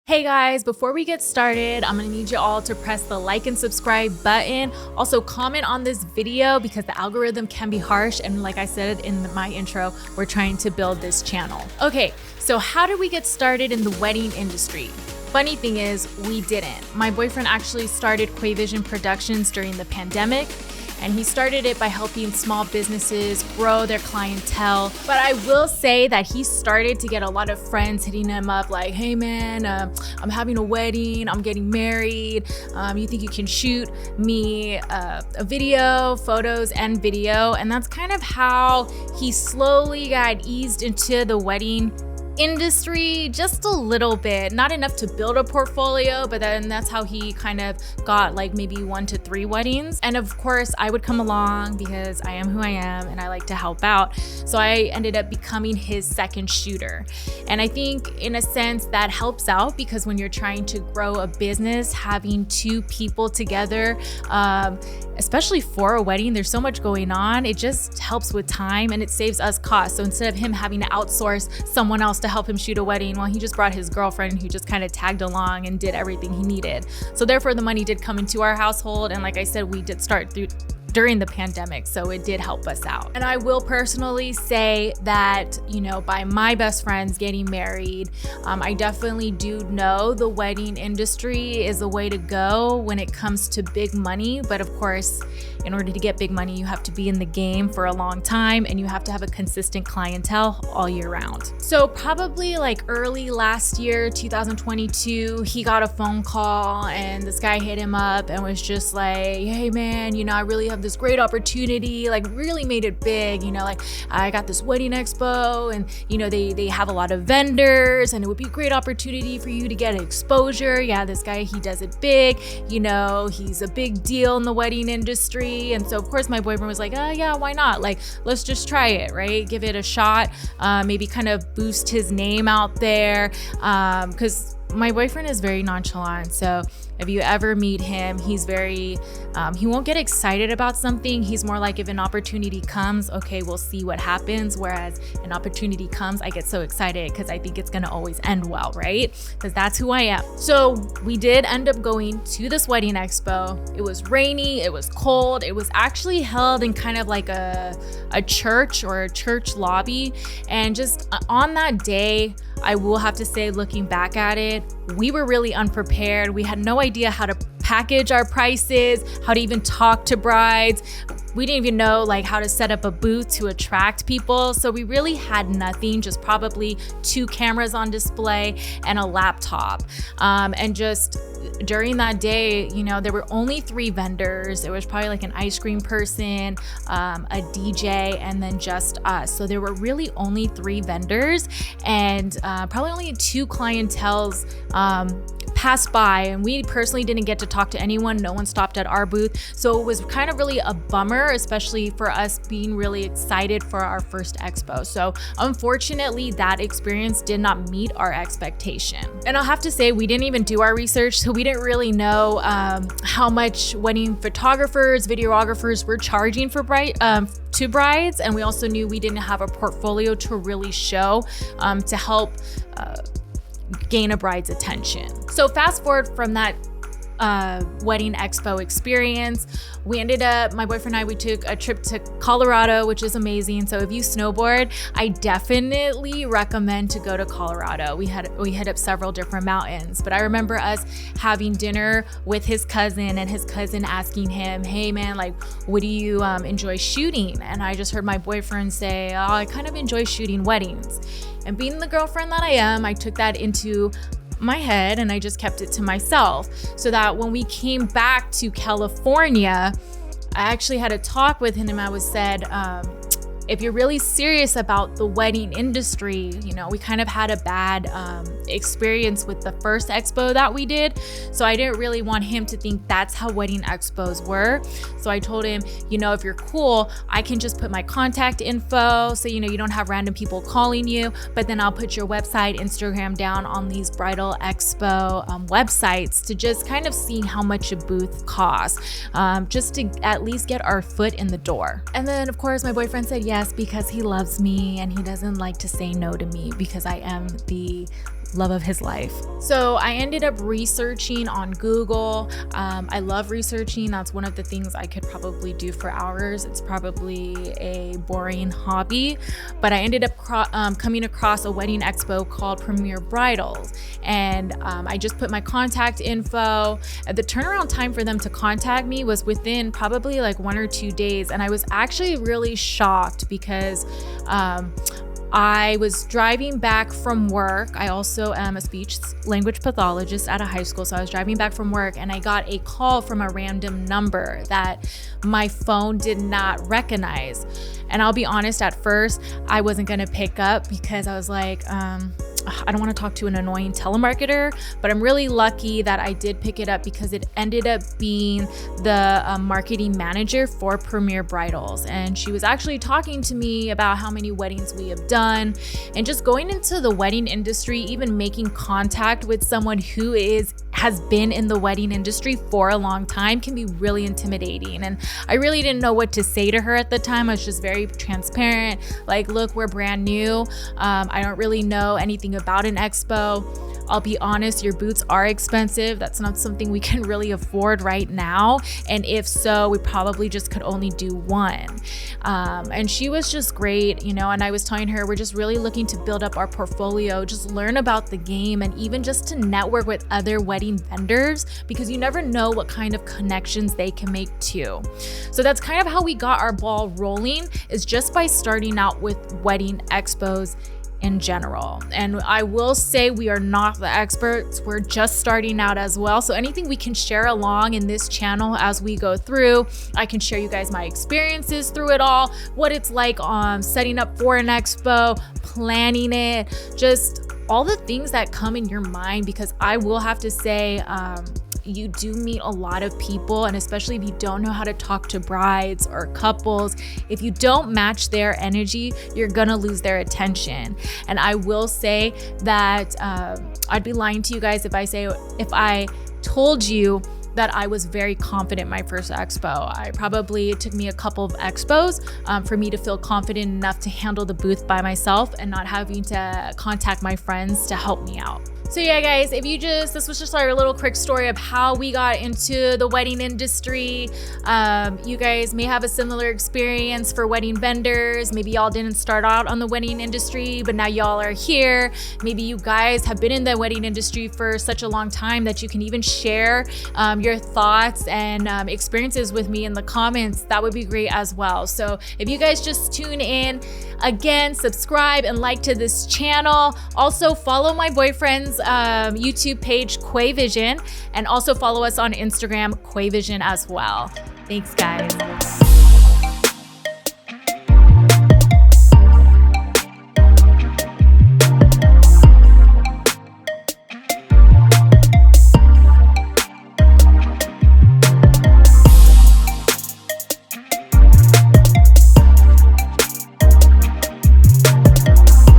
Hey guys, before we get started, I'm gonna need you all to press the like and subscribe button. Also comment on this video because the algorithm can be harsh. And like I said in my intro, we're trying to build this channel. Okay, so how did we get started in the wedding industry? Funny thing is, we didn't. My boyfriend actually started Quavision Productions during the pandemic, and he started it by helping small businesses grow their clientele. But I will say that he started to get a lot of friends hitting him up like, hey man, I'm having a wedding, I'm getting married. You think you can shoot me a video, photos and video? And that's kind of how he slowly got eased into the wedding industry just a little bit, not enough to build a portfolio, but then that's how he kind of got like maybe 1 to 3 weddings. And of course I would come along because I am who I am and I like to help out. So I ended up becoming his second shooter. And I think in a sense that helps out because when you're trying to grow a business, having 2 people together, especially for a wedding, there's so much going on. It just helps with time and it saves us costs. So instead of him having to outsource someone else to help him shoot a wedding, well, he just brought his girlfriend who just kind of tagged along and did everything he needed. So therefore the money did come into our household. And like I said, we did start during the pandemic, so it did help us out. And I will personally say that, you know, by my best friends getting married, I definitely do know the wedding industry is a way to go when it comes to big money. But of course, in order to get big money, you have to be in the game for a long time and you have to have a consistent clientele all year round. So probably like early last year, 2022, he got a phone call and this guy hit him up and was just like, hey man, you know, I really have this great opportunity, like really made it big, you know, like I got this wedding expo and you know, they have a lot of vendors and it would be a great opportunity for you to get exposure. Yeah, this guy, he does it big, you know, he's a big deal in the wedding industry. And so of course my boyfriend was like, oh yeah, why not? Like, let's just try it, right? Give it a shot, maybe kind of boost his name out there. Because my boyfriend is very nonchalant. So if you ever meet him, he's very, he won't get excited about something. He's more like, if an opportunity comes, okay, we'll see what happens. Whereas an opportunity comes, I get so excited because I think it's gonna always end well, right? Because that's who I am. So we did end up going to this wedding expo. It was rainy, it was cold. It was actually held in kind of like a church or a church lobby. And just on that day, I will have to say, looking back at it, we were really unprepared. We had no idea how to package our prices, how to even talk to brides. We didn't even know like how to set up a booth to attract people. So we really had nothing, just probably 2 cameras on display and a laptop. And just during that day, you know, there were only 3 vendors. It was probably like an ice cream person, a DJ, and then just us. So there were really only 3 vendors and probably only 2 clienteles passed by, and we personally didn't get to talk to anyone. No one stopped at our booth. So it was kind of really a bummer, especially for us being really excited for our first expo. So unfortunately, that experience did not meet our expectation. And I'll have to say, we didn't even do our research, so we didn't really know how much wedding photographers, videographers were charging for to brides. And we also knew we didn't have a portfolio to really show to help gain a bride's attention. So fast forward from that wedding expo experience, we ended up, my boyfriend and I, we took a trip to Colorado, which is amazing. So if you snowboard, I definitely recommend to go to Colorado. We hit up several different mountains, but I remember us having dinner with his cousin and his cousin asking him, hey man, like, what do you enjoy shooting? And I just heard my boyfriend say, oh, I kind of enjoy shooting weddings. And being the girlfriend that I am, I took that into my head and I just kept it to myself, so that when we came back to California, I actually had a talk with him and I was said, if you're really serious about the wedding industry, you know, we kind of had a bad experience with the first expo that we did. So I didn't really want him to think that's how wedding expos were. So I told him, you know, if you're cool, I can just put my contact info so, you know, you don't have random people calling you, but then I'll put your website, Instagram down on these bridal expo websites to just kind of see how much a booth costs, just to at least get our foot in the door. And then of course my boyfriend said yes, because he loves me and he doesn't like to say no to me because I am the love of his life. So I ended up researching on Google. I love researching. That's one of the things I could probably do for hours. It's probably a boring hobby, but I ended up coming across a wedding expo called Premier Bridals. And I just put my contact info. The turnaround time for them to contact me was within probably like 1 or 2 days. And I was actually really shocked because I was driving back from work. I also am a speech language pathologist at a high school. So I was driving back from work and I got a call from a random number that my phone did not recognize. And I'll be honest, at first, I wasn't going to pick up because I was like, I don't want to talk to an annoying telemarketer, but I'm really lucky that I did pick it up because it ended up being the marketing manager for Premier Bridals. And she was actually talking to me about how many weddings we have done and just going into the wedding industry, even making contact with someone who has been in the wedding industry for a long time can be really intimidating. And I really didn't know what to say to her at the time. I was just very transparent. Like, look, we're brand new. I don't really know anything about an expo. I'll be honest, your boots are expensive. That's not something we can really afford right now. And if so, we probably just could only do one. And she was just great, you know, and I was telling her, we're just really looking to build up our portfolio, just learn about the game, and even just to network with other wedding vendors, because you never know what kind of connections they can make too. So that's kind of how we got our ball rolling, is just by starting out with wedding expos in general. And I will say we are not the experts. We're just starting out as well. So anything we can share along in this channel as we go through, I can share you guys my experiences through it all, what it's like setting up for an expo, planning it, just all the things that come in your mind, because I will have to say, you do meet a lot of people, and especially if you don't know how to talk to brides or couples, if you don't match their energy, you're gonna lose their attention. And I will say that I'd be lying to you guys if I told you that I was very confident my first expo. It took me a couple of expos for me to feel confident enough to handle the booth by myself and not having to contact my friends to help me out. So yeah, guys, this was just our little quick story of how we got into the wedding industry. You guys may have a similar experience for wedding vendors. Maybe y'all didn't start out on the wedding industry, but now y'all are here. Maybe you guys have been in the wedding industry for such a long time that you can even share your thoughts and experiences with me in the comments. That would be great as well. So if you guys just tune in, again, subscribe and like to this channel. Also follow my boyfriend's YouTube page, Quay Vision, and also follow us on Instagram, Quay Vision as well. Thanks, guys.